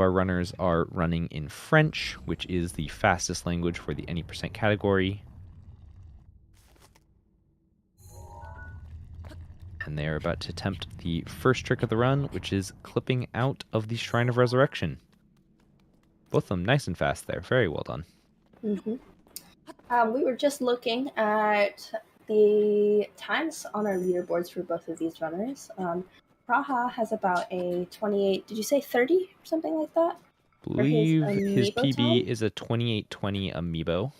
our runners are running in French, which is the fastest language for the any percent category. And they are about to attempt the first trick of the run, which is clipping out of the Shrine of Resurrection. Both of them nice and fast there. Very well done. We were just looking at the times on our leaderboards for both of these runners. Praha has about a 28, did you say 30 or something like that? I believe his amiibo PB time? is a 2820 amiibo.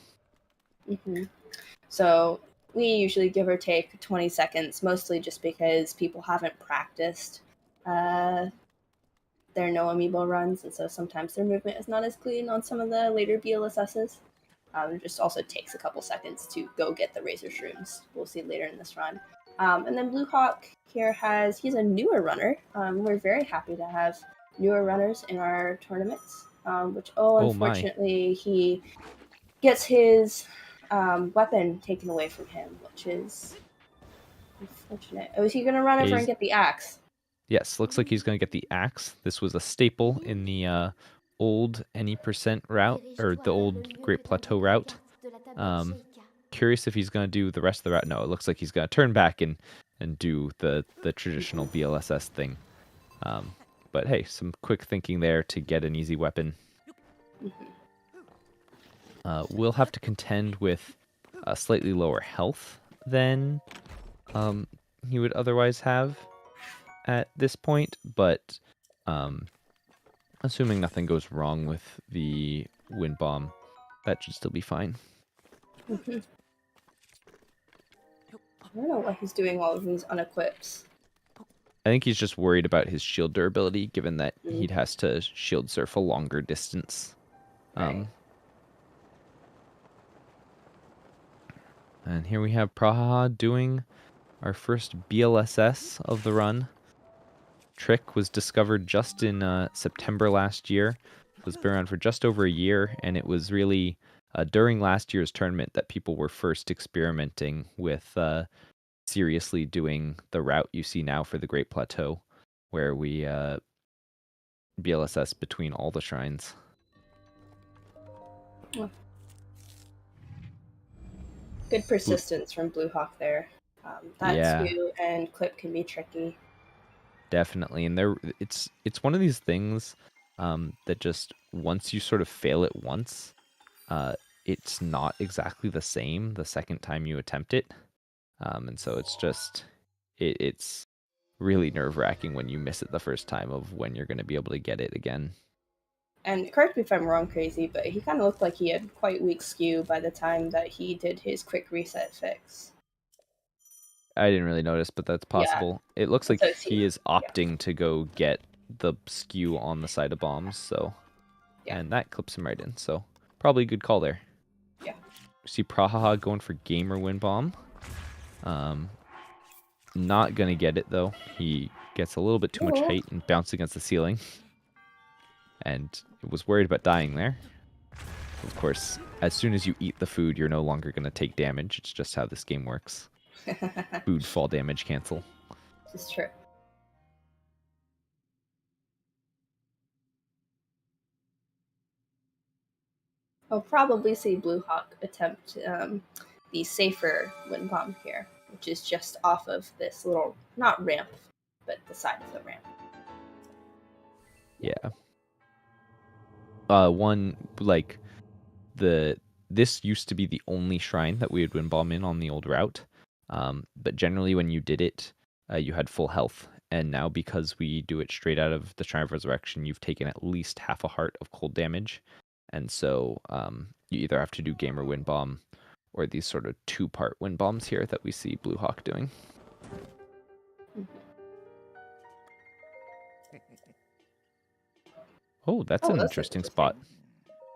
So we usually give or take 20 seconds, mostly just because people haven't practiced their no amiibo runs, and so sometimes their movement is not as clean on some of the later BLSSs. It just also takes a couple seconds to go get the Razor Shrooms. We'll see later in this run. And then Blue Hawk here he's a newer runner. We're very happy to have newer runners in our tournaments, unfortunately, he gets his weapon taken away from him, which is unfortunate. Oh, is he going to run over and get the axe? Yes, looks like he's going to get the axe. This was a staple in the old any percent route, or the old Great Plateau route. Curious if he's going to do the rest of the route. No, it looks like he's going to turn back and do the traditional BLSS thing. But hey, some quick thinking there to get an easy weapon. We'll have to contend with a slightly lower health than he would otherwise have at this point, but assuming nothing goes wrong with the wind bomb, that should still be fine. I don't know why he's doing all of these unequips. I think he's just worried about his shield durability, given that he has to shield surf a longer distance. Right. And here we have Prahaha doing our first BLSS of the run. Trick was discovered just in September last year. It was been around for just over a year, and it was really during last year's tournament that people were first experimenting with seriously doing the route you see now for the Great Plateau, where we BLSS between all the shrines. Good persistence from Blue Hawk there. That skew and clip can be tricky. Definitely, and it's one of these things that just once you sort of fail it once, it's not exactly the same the second time you attempt it, and so it's just it's really nerve-wracking when you miss it the first time of when you're going to be able to get it again. And correct me if I'm wrong, Crazy, but he kind of looked like he had quite weak skew by the time that he did his quick reset fix. I didn't really notice, but that's possible. Yeah. It looks like he is opting to go get the skew on the side of bombs, so and that clips him right in. So probably a good call there. Yeah. See Prahaha going for gamer win bomb. Not gonna get it though. He gets a little bit too much height and bounced against the ceiling, and was worried about dying there. Of course, as soon as you eat the food, you're no longer gonna take damage. It's just how this game works. Food fall damage cancel. This is true. I'll probably see Blue Hawk attempt the safer wind bomb here, which is just off of this little, not ramp, but the side of the ramp. Yeah. This used to be the only shrine that we would wind bomb in on the old route. But generally when you did it, you had full health. And now because we do it straight out of the Shrine of Resurrection, you've taken at least half a heart of cold damage. And so you either have to do gamer wind bomb or these sort of two-part wind bombs here that we see Blue Hawk doing. Oh, that's an interesting spot.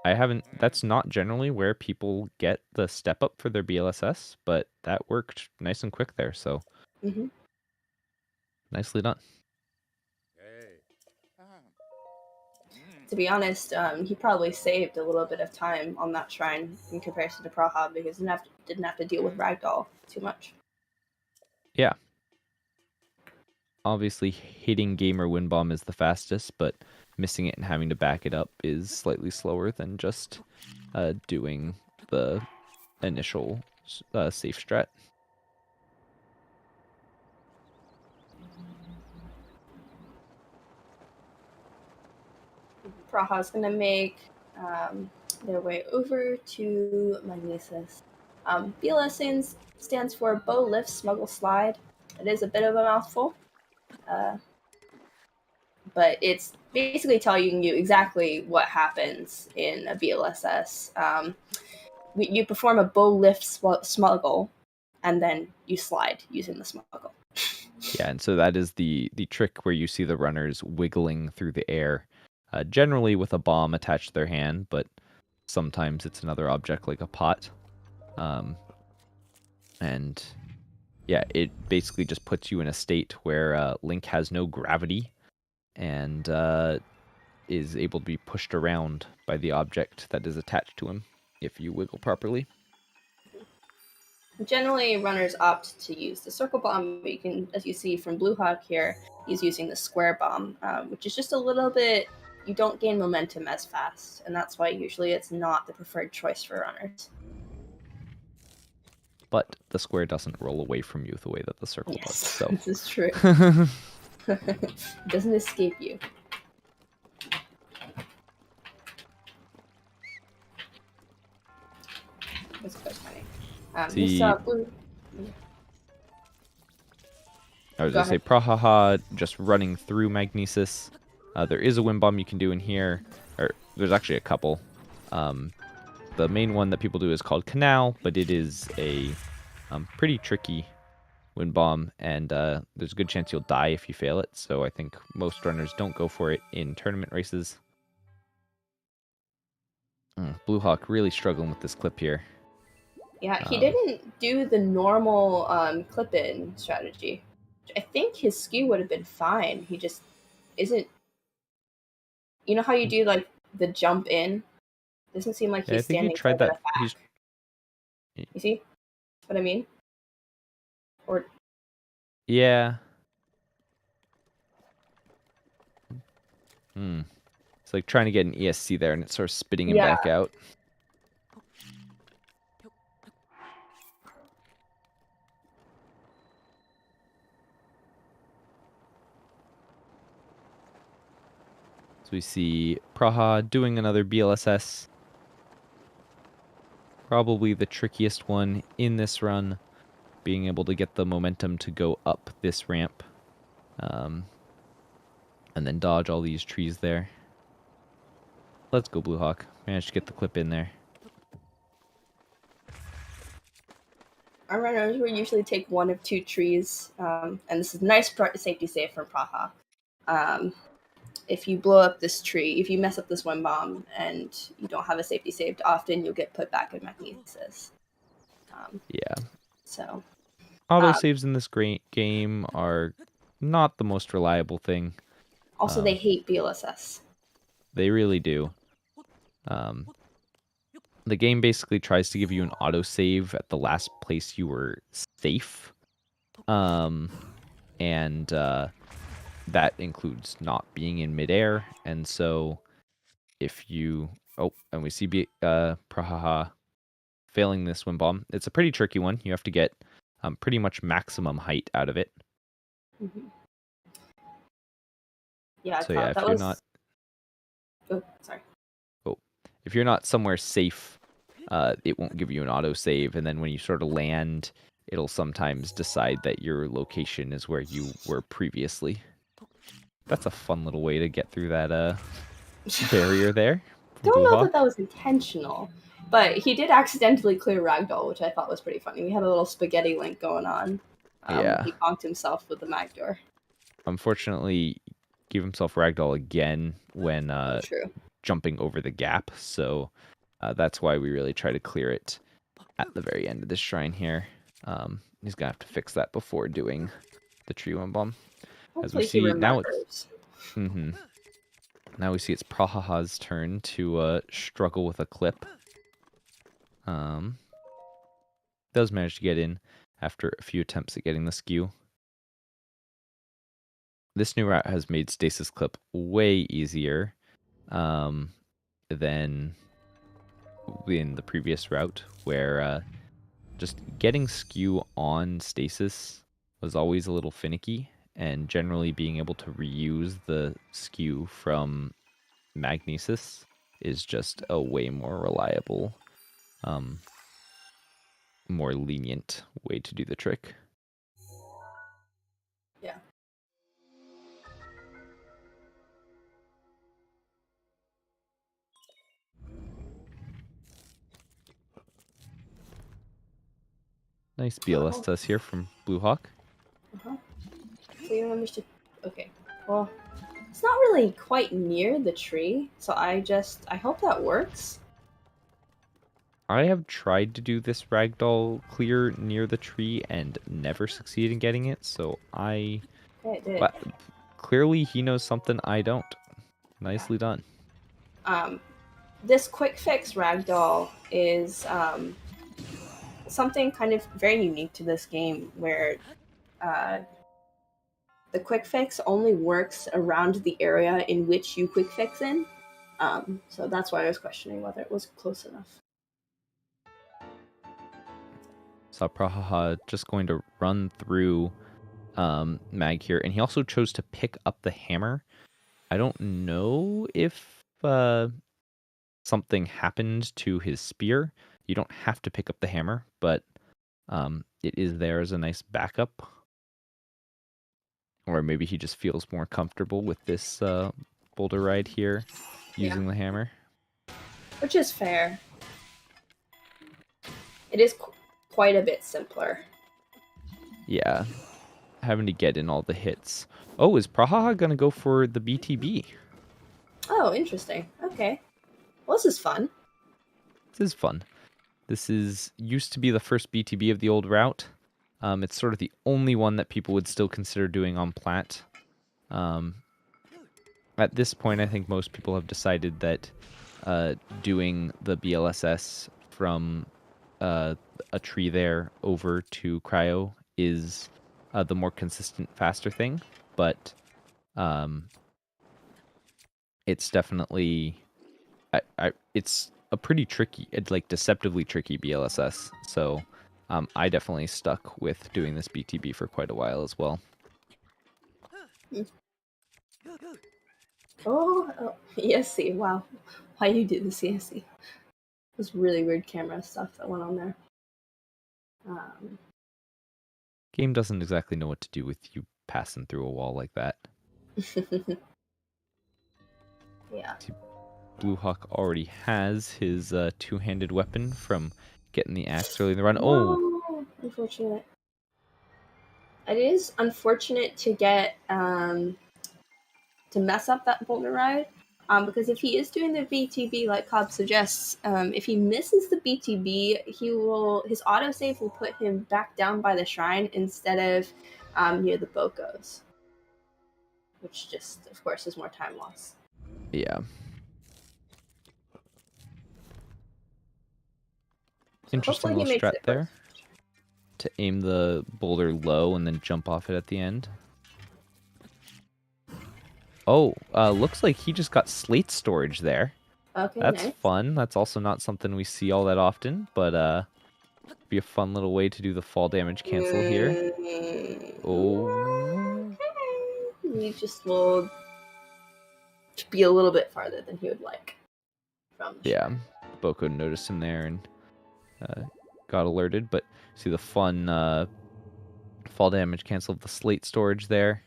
That's not generally where people get the step up for their BLSS, but that worked nice and quick there, so nicely done. To be honest, he probably saved a little bit of time on that shrine in comparison to Praha because he didn't have to deal with Ragdoll too much. Yeah. Obviously, hitting gamer wind bomb is the fastest, but missing it and having to back it up is slightly slower than just doing the initial safe strat. Praha's gonna make their way over to Magnesis. BLS stands for Bow Lift Smuggle Slide. It is a bit of a mouthful, but it's basically telling you exactly what happens in a BLSS. You perform a bow lift smuggle, and then you slide using the smuggle. Yeah, and so that is the trick where you see the runners wiggling through the air, generally with a bomb attached to their hand, but sometimes it's another object like a pot. And yeah, it basically just puts you in a state where Link has no gravity and is able to be pushed around by the object that is attached to him if you wiggle properly. Generally, runners opt to use the circle bomb, but you can, as you see from Blue Hawk here, he's using the square bomb, which is just a little bit. You don't gain momentum as fast, and that's why usually it's not the preferred choice for runners. But the square doesn't roll away from you the way that the circle does. Yes, So this is true. It doesn't escape you. That's quite funny. See, Blue. I was Go going to say ahead. Prahaha just running through Magnesis. There is a wind bomb you can do in here, or there's actually a couple. The main one that people do is called Canal, but it is a pretty tricky wind bomb, and there's a good chance you'll die if you fail it. So I think most runners don't go for it in tournament races. Blue Hawk really struggling with this clip here. Yeah, he didn't do the normal clip-in strategy. I think his skew would have been fine. He just isn't. You know how you do like the jump in? Doesn't seem like Yeah, I he's think he standing tried far that. enough back. You see what I mean? Or Yeah. It's like trying to get an ESC there, and it's sort of spitting him yeah, back out. So we see Praha doing another BLSS. Probably the trickiest one in this run, being able to get the momentum to go up this ramp. And then dodge all these trees there. Let's go, Blue Hawk. Managed to get the clip in there. our runners will usually take one of two trees, and this is a nice safety save from Praha. If you blow up this tree, if you mess up this one bomb and you don't have a safety saved, often you'll get put back in Magnesis. Yeah. So Auto saves in this game are not the most reliable thing. also they hate BLSS. They really do. The game basically tries to give you an autosave at the last place you were safe. And that includes not being in midair. And so if you... Oh, and we see Prahaha failing this wind bomb. It's a pretty tricky one. You have to get pretty much maximum height out of it. Mm-hmm. Yeah, I So thought yeah, if that you're was. not... Oh, sorry. Oh, if you're not somewhere safe, it won't give you an autosave. And then when you sort of land, it'll sometimes decide that your location is where you were previously. That's a fun little way to get through that barrier there. Don't Blue know Hawk. that was intentional, but he did accidentally clear Ragdoll, which I thought was pretty funny. We had a little spaghetti link going on. Yeah. He conked himself with the mag door. Unfortunately, give himself ragdoll again when True. jumping over the gap. So that's why we really try to clear it at the very end of this shrine here. He's gonna have to fix that before doing the tree wind bomb. As we Hopefully he see now, it's remembers. now we see it's Prahaha's turn to struggle with a clip. Does manage to get in after a few attempts at getting the skew. this new route has made stasis clip way easier than in the previous route, where just getting skew on stasis was always a little finicky, and generally being able to reuse the skew from magnesis is just a way more reliable, more lenient way to do the trick. Yeah. Nice BLS Oh. test here from Blue Hawk. So you remember to. Okay. Well, it's not really quite near the tree, so I hope that works. I have tried to do this ragdoll clear near the tree and never succeed in getting it, so Okay, it did. but clearly he knows something I don't. Nicely done. This quick fix ragdoll is something kind of very unique to this game, where uh, the quick fix only works around the area in which you quick fix in. So that's why I was questioning whether it was close enough. Saw Prahaha just going to run through Mag here, and he also chose to pick up the hammer. I don't know if something happened to his spear. You don't have to pick up the hammer, but it is there as a nice backup. Or maybe he just feels more comfortable with this boulder ride here using the hammer. Which is fair. It is quite a bit simpler. Yeah, having to get in all the hits. Oh, is Prahaha going to go for the BTB? Oh, interesting. Okay. Well, this is fun. This is fun. This used to be the first BTB of the old route. It's sort of the only one that people would still consider doing on plat. At this point, I think most people have decided that doing the BLSS from a tree there over to cryo is the more consistent, faster thing. But it's definitely it's a pretty tricky, like deceptively tricky BLSS. So I definitely stuck with doing this BTB for quite a while as well. Oh, ESC. Wow. Why you do this ESC? It was really weird camera stuff that went on there. Game doesn't exactly know what to do with you passing through a wall like that. Yeah. Blue Hawk already has his two-handed weapon from getting the axe early in the run. Oh, No, unfortunate. It is unfortunate to get to mess up that boulder ride. Because if he is doing the BTB like Cobb suggests, if he misses the BTB, his autosave will put him back down by the shrine instead of near the Bokos, which just, of course, is more time loss. yeah. So Interesting hopefully he little makes strat it there. first. To aim the boulder low and then jump off it at the end. Oh, looks like he just got slate storage there. Okay, That's nice. fun. That's also not something we see all that often, but be a fun little way to do the fall damage cancel here. Oh, He just will be a little bit farther than he would like from the yeah. shrine. Boko noticed him there and got alerted, but see the fun fall damage cancel of the slate storage there.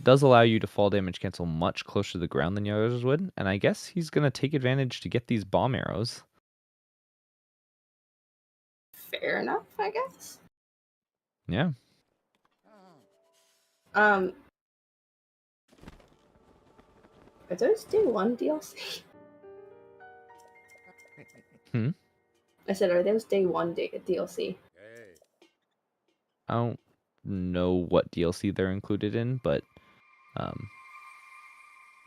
Does allow you to fall damage cancel much closer to the ground than the others would, and I guess he's going to take advantage to get these bomb arrows. Fair enough, I guess. Yeah. Are those day one DLC? Hmm? I said, are those day one DLC? I don't know what DLC they're included in, but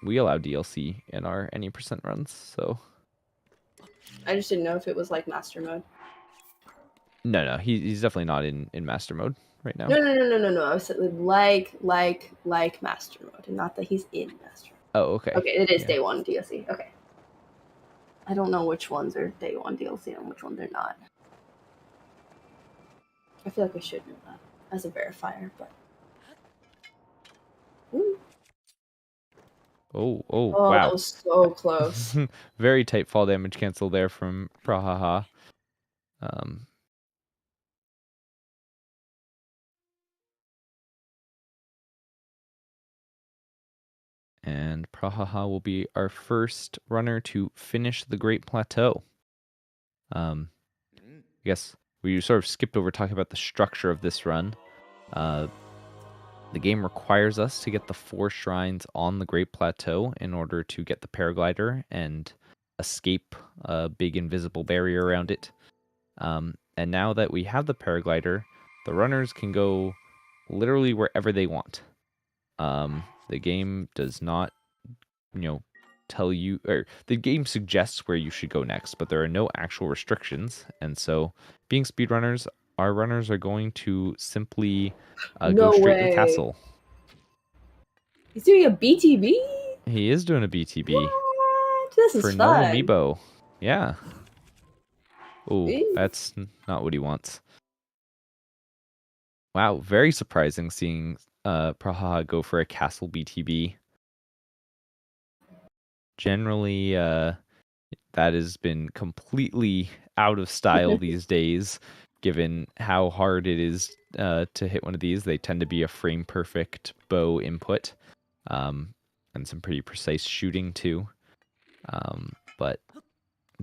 we allow DLC in our any percent runs, so... I just didn't know if it was like master mode. No, he's definitely not in master mode. right now? No. I was like Master Mode, and not that he's in Master Mode. Oh, okay. Okay, it is Yeah. day one DLC. Okay. I don't know which ones are day one DLC and which ones are not. I feel like I should know that as a verifier, but. Ooh. Oh, Oh, that wow. was so close. Very tight fall damage cancel there from Prahaha. And Prahaha will be our first runner to finish the Great Plateau. I guess we sort of skipped over talking about the structure of this run. The game requires us to get the 4 shrines on the Great Plateau in order to get the paraglider and escape a big invisible barrier around it. And now that we have the paraglider, the runners can go literally wherever they want. The game does not, tell you, or the game suggests where you should go next, but there are no actual restrictions. And so, being speedrunners, our runners are going to simply go No straight to the way. castle. He's doing a BTB? He is doing a BTB What? This is for no fun. amiibo. Yeah. Oh, Ooh. that's not what he wants. Wow, very surprising seeing Prahaha go for a castle BTB. Generally, that has been completely out of style these days, given how hard it is to hit one of these. They tend to be a frame perfect bow input, and some pretty precise shooting too. But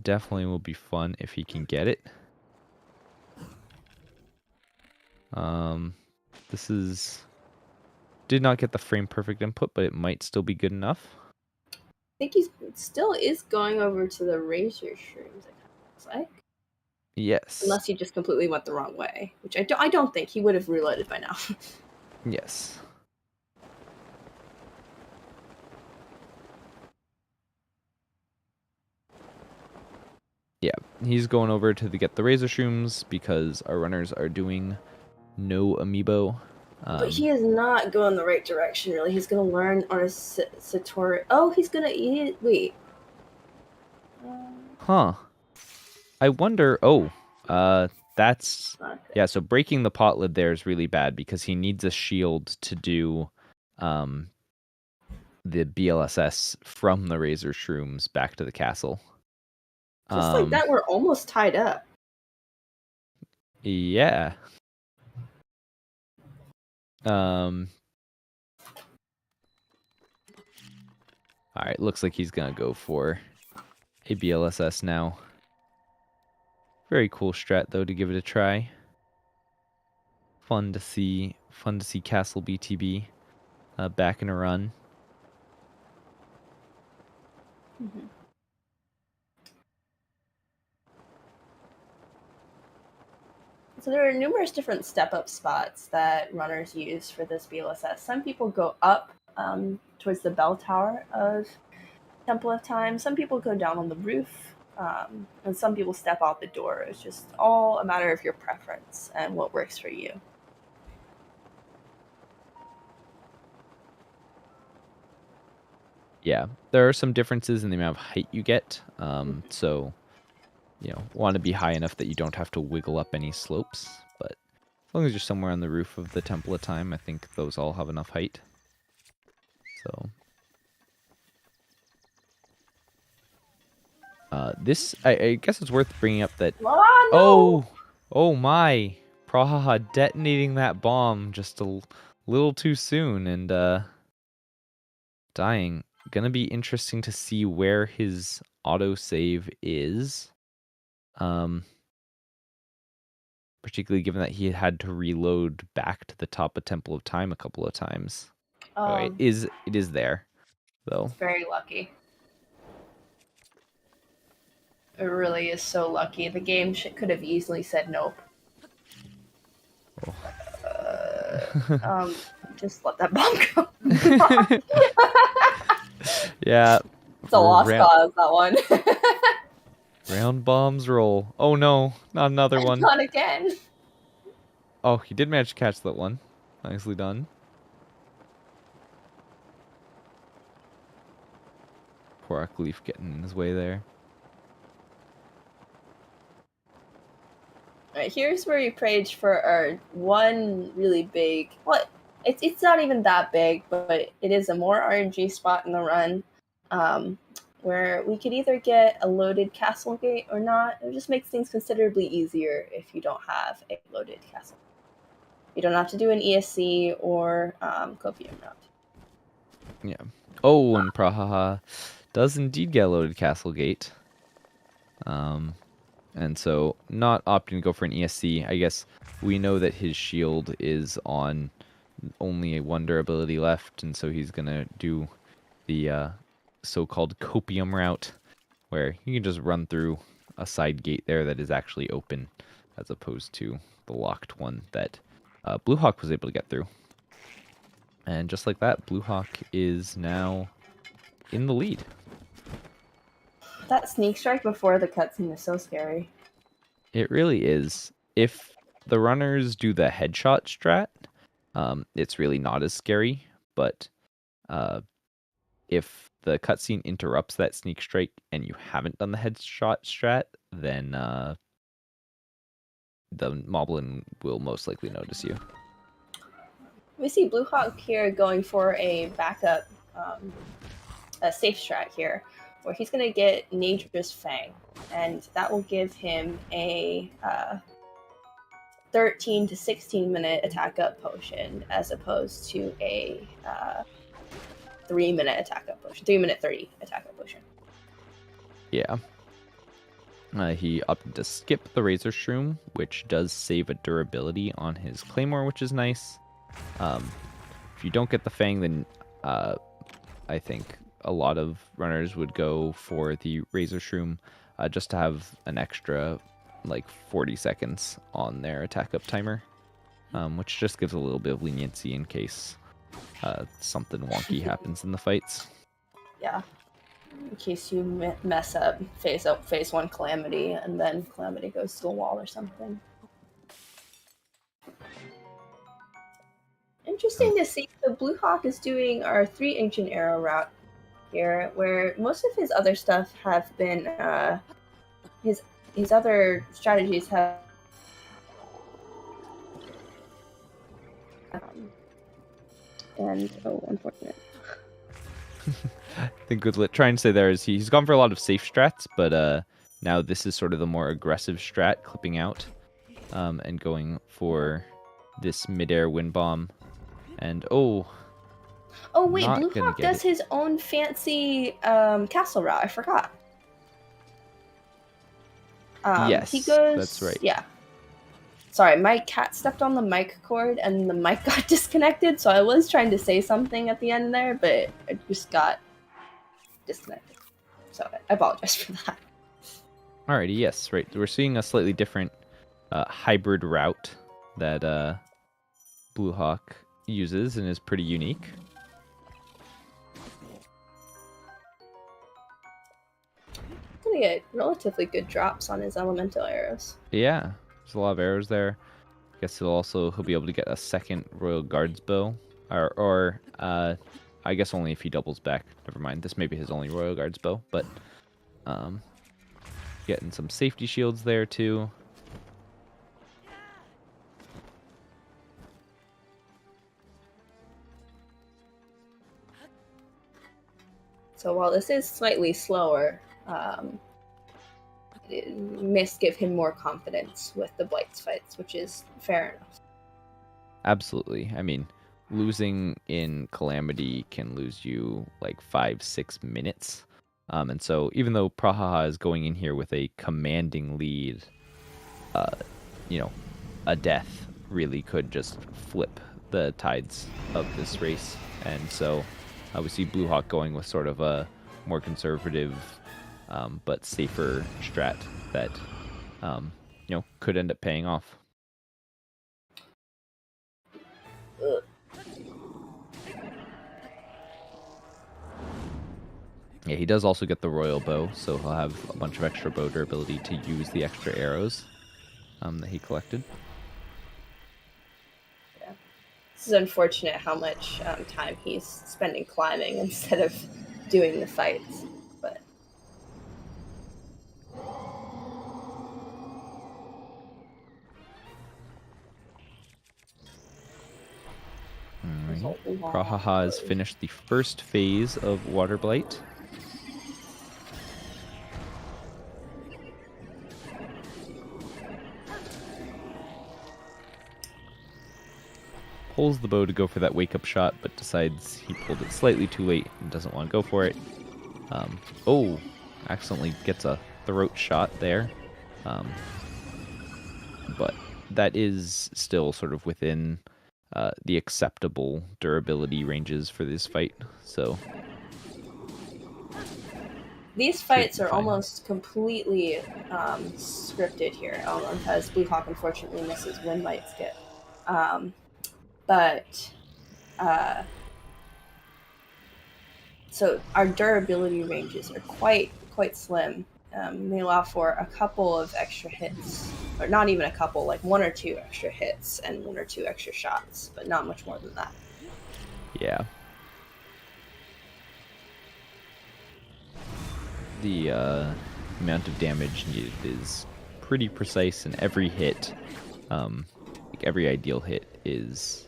definitely will be fun if he can get it. This did not get the frame perfect input, but it might still be good enough. I think he still is going over to the razor shrooms, it looks like. Yes. Unless he just completely went the wrong way, which I don't think. He would have reloaded by now. Yes. Yeah, he's going over to get the razor shrooms because our runners are doing no amiibo. But he is not going the right direction, really. He's going to learn on a Satori. Oh, he's going to eat it. Wait. Huh. I wonder. Oh, that's Okay. yeah. So breaking the pot lid there is really bad because he needs a shield to do, the BLSS from the razor shrooms back to the castle. Just like that, we're almost tied up. Yeah. All right. Looks like he's gonna go for a BLSS now. Very cool strat though to give it a try. Fun to see Castle BTB back in a run. Mm-hmm. So there are numerous different step-up spots that runners use for this BLSS. Some people go up towards the bell tower of Temple of Time. Some people go down on the roof, and some people step out the door. It's just all a matter of your preference and what works for you. Yeah, there are some differences in the amount of height you get. So, want to be high enough that you don't have to wiggle up any slopes. But as long as you're somewhere on the roof of the Temple of Time, I think those all have enough height. So, this, I guess it's worth bringing up that... Oh, no! Oh my! Prahaha detonating that bomb just a little too soon and dying. Gonna be interesting to see where his autosave is. Particularly given that he had to reload back to the top of Temple of Time a couple of times. It is there, though. It's very lucky. It really is so lucky. The game could have easily said nope. Oh. Just let that bomb go. Yeah. It's a lost cause, that one. Round bombs roll. Oh no, not another one. Not again. Oh, he did manage to catch that one. Nicely done. Poor Leaf getting in his way there. Alright, here's where we prayed for our one really big. Well, it's not even that big, but it is a more RNG spot in the run, where we could either get a loaded castle gate or not. It just makes things considerably easier if you don't have a loaded castle. You don't have to do an ESC or copium route. Yeah. Oh, and Prahaha does indeed get a loaded castle gate. And so not opting to go for an ESC. I guess we know that his shield is on only one durability left, and so he's gonna do the so-called copium route, where you can just run through a side gate there that is actually open, as opposed to the locked one that Blue Hawk was able to get through. And just like that, Blue Hawk is now in the lead. That sneak strike before the cutscene is so scary. It really is. If the runners do the headshot strat, it's really not as scary. But if the cutscene interrupts that sneak strike and you haven't done the headshot strat, then the moblin will most likely notice you. We see Blue Hawk here going for a backup, a safe strat here, where he's going to get Nadra's Fang, and that will give him a 13 to 16 minute attack up potion, as opposed to a 3-minute attack up potion, 3-minute 30 attack up potion. Yeah. He opted to skip the Razor Shroom, which does save a durability on his Claymore, which is nice. If you don't get the Fang, then I think a lot of runners would go for the Razor Shroom just to have an extra like 40 seconds on their attack up timer, which just gives a little bit of leniency in case something wonky happens in the fights. Yeah. In case you mess up phase 1 Calamity, and then Calamity goes to the wall or something. Interesting to see. The Blue Hawk is doing our 3 Ancient Arrow route here, where most of his other stuff have been his other strategies have and unfortunate. I think what trying to say there is he's gone for a lot of safe strats, but now this is sort of the more aggressive strat, clipping out and going for this midair wind bomb. And oh wait, Blue Hawk does his own fancy castle route. I forgot. Yes, he goes. That's right. Yeah. Sorry, my cat stepped on the mic cord and the mic got disconnected. So I was trying to say something at the end there, but it just got disconnected. So I apologize for that. Alrighty, yes, right. We're seeing a slightly different hybrid route that Blue Hawk uses and is pretty unique. Gonna get relatively good drops on his elemental arrows. Yeah, there's a lot of arrows there. I guess he'll be able to get a second Royal Guards bow, or I guess only if he doubles back. Never mind, this may be his only Royal Guards bow, but getting some safety shields there too. So while this is slightly slower, it may give him more confidence with the Blights fights, which is fair enough. Absolutely. I mean, losing in Calamity can lose you like 5-6 minutes. And so even though Prahaha is going in here with a commanding lead, a death really could just flip the tides of this race. And so we see Blue Hawk going with sort of a more conservative but safer strat that could end up paying off. Yeah, he does also get the Royal Bow, so he'll have a bunch of extra bow durability to use the extra arrows that he collected. This is unfortunate how much time he's spending climbing instead of doing the fights. But Alright. Prahaha has finished the first phase of Water Blight. Pulls the bow to go for that wake-up shot, but decides he pulled it slightly too late and doesn't want to go for it. Oh, accidentally gets a throat shot there. But that is still sort of within the acceptable durability ranges for this fight. So these fights are almost completely scripted here, because Blue Hawk unfortunately misses Wind Light skip. So our durability ranges are quite slim. They allow for a couple of extra hits, or not even a couple, like 1 or 2 extra hits and 1 or 2 extra shots, but not much more than that. Yeah. The amount of damage needed is pretty precise, and every hit, like every ideal hit, is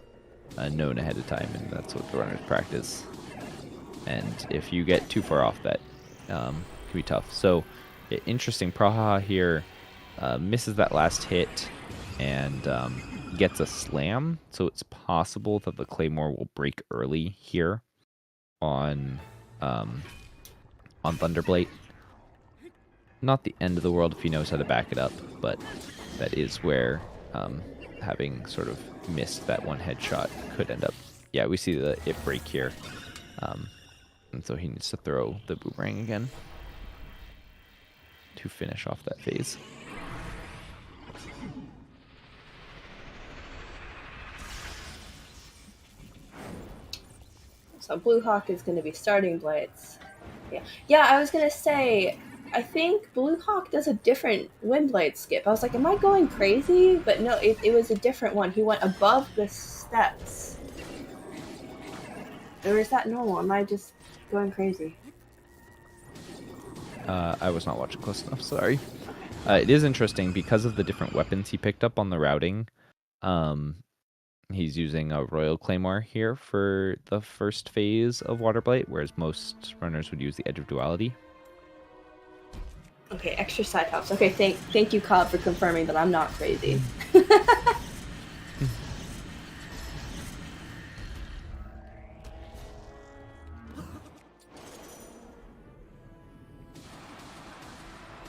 known ahead of time, and that's what the runners practice. And if you get too far off, that can be tough. So, interesting, Prahaha here misses that last hit and gets a slam. So it's possible that the Claymore will break early here on Thunderblade. Not the end of the world if he knows how to back it up, but that is where having sort of missed that one headshot could end up. Yeah, we see it break here. And so he needs to throw the boomerang again to finish off that phase. So Blue Hawk is going to be starting Blights. Yeah, I was going to say, I think Blue Hawk does a different Wind Blight skip. I was like, am I going crazy? But no, it was a different one. He went above the steps. Or is that normal? Am I just going crazy? I was not watching close enough, sorry. It is interesting because of the different weapons he picked up on the routing. He's using a Royal Claymore here for the first phase of Water Blight, whereas most runners would use the Edge of Duality. Okay, extra side hops. Okay, thank you, Cobb, for confirming that I'm not crazy.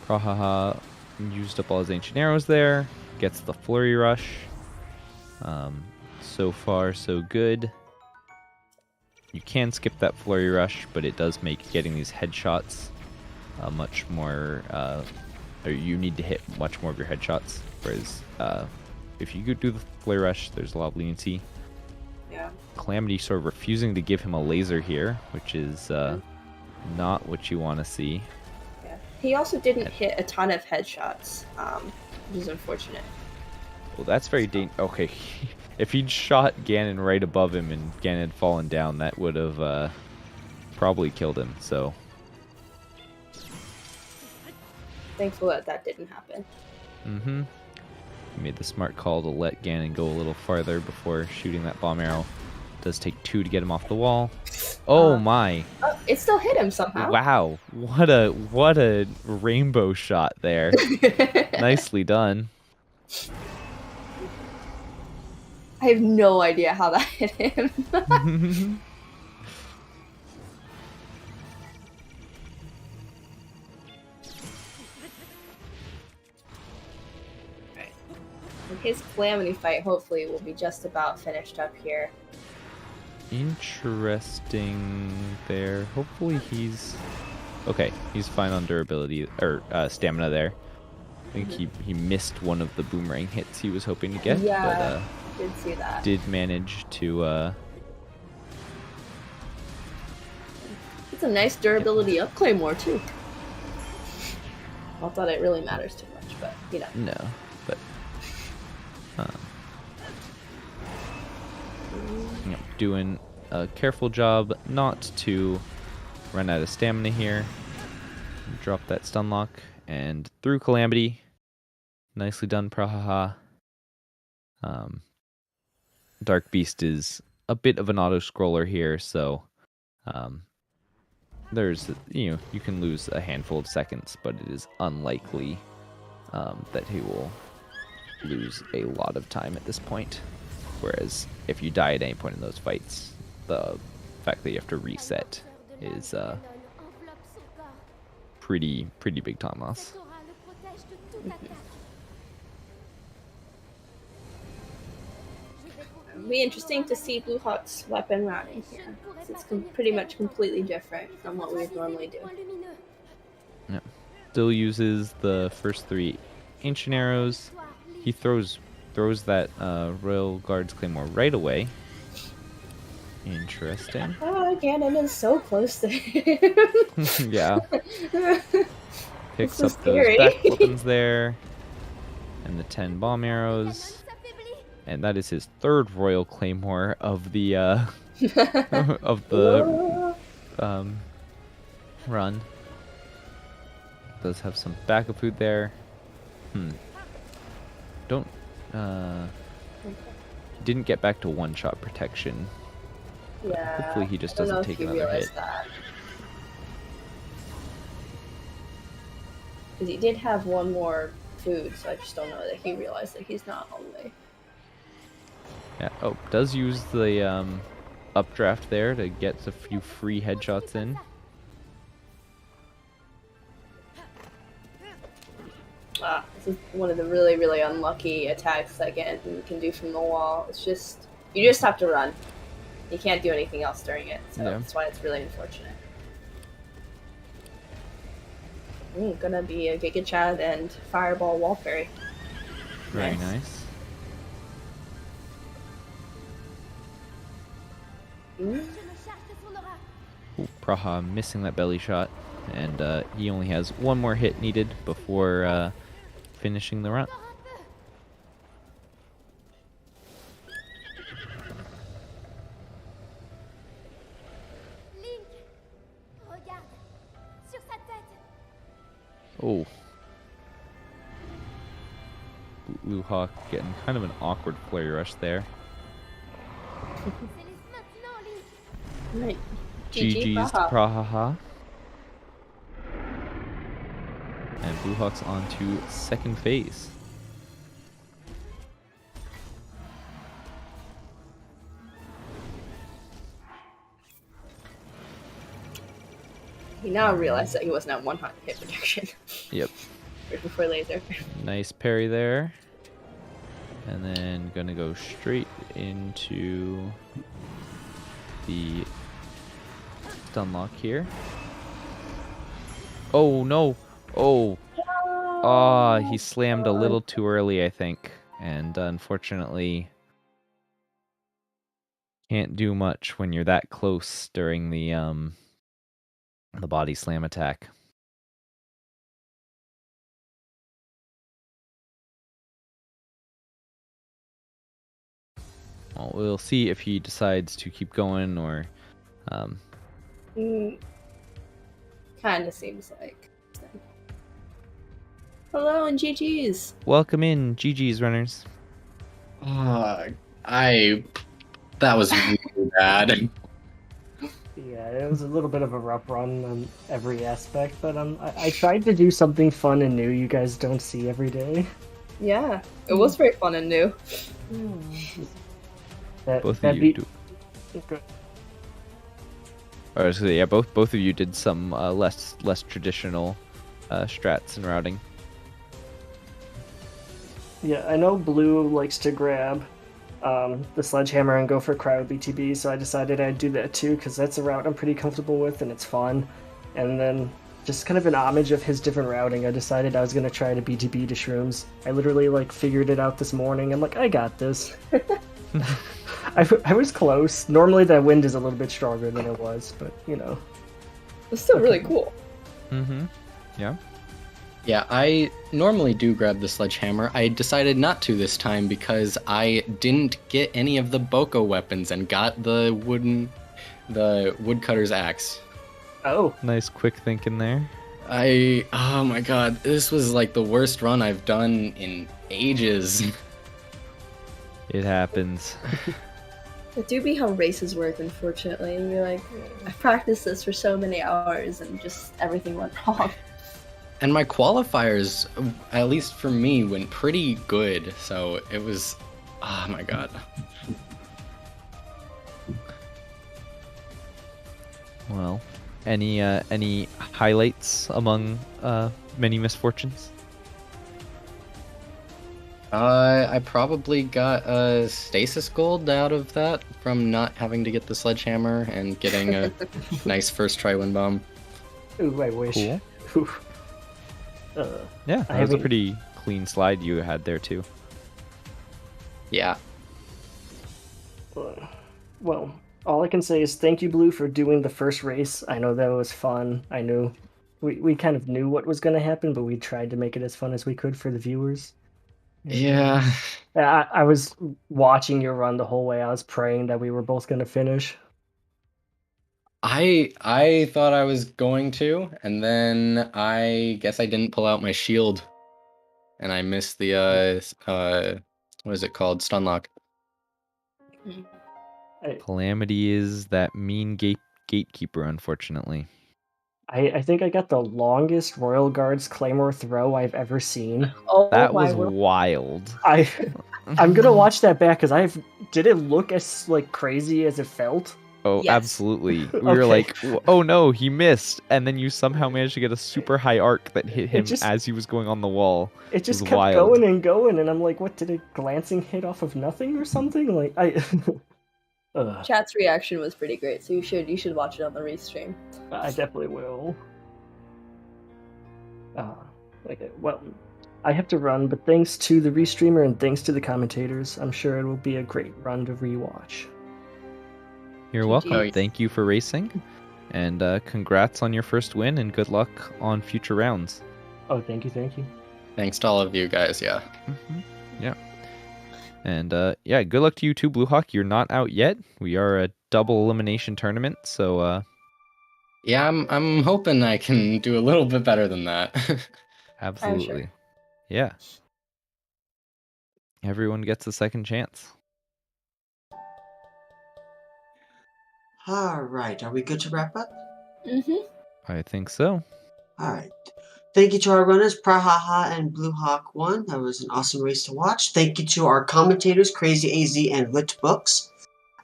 Prahaha used up all his ancient arrows there, gets the Flurry Rush. So far, so good. You can skip that Flurry Rush, but it does make getting these headshots much more, or you need to hit much more of your headshots, whereas if you do the Flurry Rush, there's a lot of leniency. Yeah. Calamity sort of refusing to give him a laser here, which is not what you want to see. Yeah. He also didn't hit a ton of headshots, which is unfortunate. Well, that's very dangerous. Okay, if he'd shot Ganon right above him and Ganon had fallen down, that would have probably killed him, so... Thankful that didn't happen. Mm-hmm. He made the smart call to let Ganon go a little farther before shooting that bomb arrow. It does take 2 to get him off the wall. Oh my! Oh, it still hit him somehow. Wow! What a rainbow shot there. Nicely done. I have no idea how that hit him. Right. His Calamity fight hopefully will be just about finished up here. Interesting there. Hopefully he's... Okay, he's fine on durability, or stamina there. I think he missed one of the boomerang hits he was hoping to get, yeah, did see that. Did manage to... It's a nice durability up Claymore, too. Not that it really matters too much, but, you know. No, but... You know, doing a careful job not to run out of stamina here. Drop that stun lock and through Calamity. Nicely done, Prahaha. Dark Beast is a bit of an auto-scroller here, so there's, you can lose a handful of seconds, but it is unlikely that he will lose a lot of time at this point. Whereas if you die at any point in those fights, the fact that you have to reset is pretty big time loss. It'll be interesting to see Blue Hawk's weapon routing here. It's pretty much completely different from what we would normally do. Yeah. Still uses the first 3 ancient arrows. He throws that Royal Guard's Claymore right away. Interesting. Oh, Ganon is so close to him. Yeah. Picks so up scary. those back weapons there. And the 10 bomb arrows. And that is his 3rd Royal Claymore of the run. Does have some backup food there. Didn't get back to one-shot protection. Yeah. Hopefully he just doesn't take another hit. Because he did have one more food, so I just don't know that he realized that he's not all the way. Yeah. Oh, does use the updraft there to get a few free headshots in. This is one of the really unlucky attacks that Ganon can do from the wall. It's just, you just have to run. You can't do anything else during it, so that's why it's really unfortunate. Gonna be a Giga Chad and Fireball Wall Fairy. Very nice. Ooh, Praha missing that belly shot, and he only has one more hit needed before finishing the run. Oh. Blue Hawk getting kind of an awkward flurry rush there. Right. GG's to Prahaha. And Blue Hawk's on to second phase. He now realized that he wasn't at 1 hit protection. Yep. Right before laser. Nice parry there. And then gonna go straight into the stun lock here. Oh no! Oh! Ah, he slammed a little too early, I think. And unfortunately, can't do much when you're that close during the body slam attack. Well, we'll see if he decides to keep going or Kinda seems like. Hello and GG's. Welcome in, GG's runners. That was really bad. Yeah, it was a little bit of a rough run on every aspect, but I tried to do something fun and new you guys don't see every day. Yeah, it was very fun and new. Both of you do. Good. So yeah, both of you did some less traditional strats and routing. Yeah, I know Blue likes to grab the sledgehammer and go for cryo BTB, so I decided I'd do that too, because that's a route I'm pretty comfortable with and it's fun. And then, just kind of an homage of his different routing, I decided I was going to try to BTB to shrooms. I literally figured it out this morning. I'm like, I got this. I was close. Normally that wind is a little bit stronger than it was, but you know. It's still really cool. Mm-hmm. Yeah. Yeah, I normally do grab the sledgehammer. I decided not to this time because I didn't get any of the Boko weapons and got the woodcutter's axe. Oh, Nice quick thinking there. Oh my god, this was like the worst run I've done in ages. It happens. It do be how races work, unfortunately. You're like, I practiced this for so many hours and just everything went wrong. And my qualifiers, at least for me, went pretty good. So it was, oh my god. Well, any highlights among many misfortunes? I probably got a stasis gold out of that from not having to get the sledgehammer and getting a nice first try wind bomb. ooh, I wish. Cool. Ooh. Yeah, I that was a haven't- pretty clean slide you had there too. Yeah. Well, all I can say is thank you, Blue, for doing the first race. I know that was fun. I knew we kind of knew what was going to happen, but we tried to make it as fun as we could for the viewers. Yeah. I was watching your run the whole way. I was praying that we were both going to finish. I thought I was going to, and then I guess I didn't pull out my shield, and I missed the what is it called? Stunlock. Calamity is that mean gatekeeper, unfortunately. I think I got the longest Royal Guards Claymore throw I've ever seen. Oh That my was word. wild. I'm gonna watch that back because did it look as like crazy as it felt? Oh, Yes. absolutely. We were Okay. like, oh no, he missed. And then you somehow managed to get a super high arc that hit him just- as he was going on the wall. It just was kept wild. going, and I'm like, what, did a glancing hit off of nothing or something? Like, Ugh, Chat's reaction was pretty great, so you should watch it on the restream. I definitely will. Okay, well, I have to run, but thanks to the restreamer and thanks to the commentators, I'm sure it will be a great run to rewatch. You're GG. welcome. Oh, Thank you for racing. And congrats on your first win and good luck on future rounds. Oh, thank you. Thanks to all of you guys. Yeah. Yeah. And yeah, good luck to you too, Blue Hawk. You're not out yet. We are a double elimination tournament, so Yeah, I'm hoping I can do a little bit better than that. absolutely. Yeah. Everyone gets a second chance. Alright, are we good to wrap up? Mm-hmm. I think so. Alright. Thank you to our runners, Prahaha and Blue Hawk 1. That was an awesome race to watch. Thank you to our commentators, Crazy AZ and Lit Books.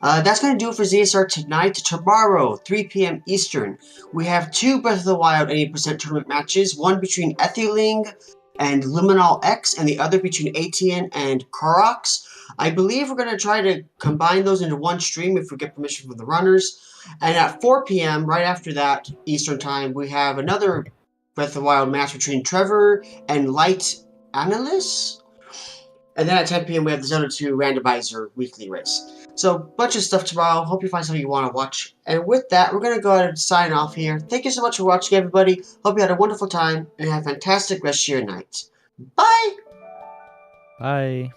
That's going to do it for ZSR tonight. Tomorrow, 3 p.m. Eastern, we have two Breath of the Wild 80% tournament matches. One between Etheling and Luminol X, and the other between ATN and Korox. I believe we're going to try to combine those into one stream if we get permission from the runners. And at 4 p.m., right after that, Eastern Time, we have another Breath of the Wild match between Trevor and Light Analyst. And then at 10 p.m. we have the Zelda 2 randomizer weekly race. So, bunch of stuff tomorrow. Hope you find something you want to watch. And with that, we're going to go ahead and sign off here. Thank you so much for watching, everybody. Hope you had a wonderful time and have a fantastic rest of your night. Bye! Bye.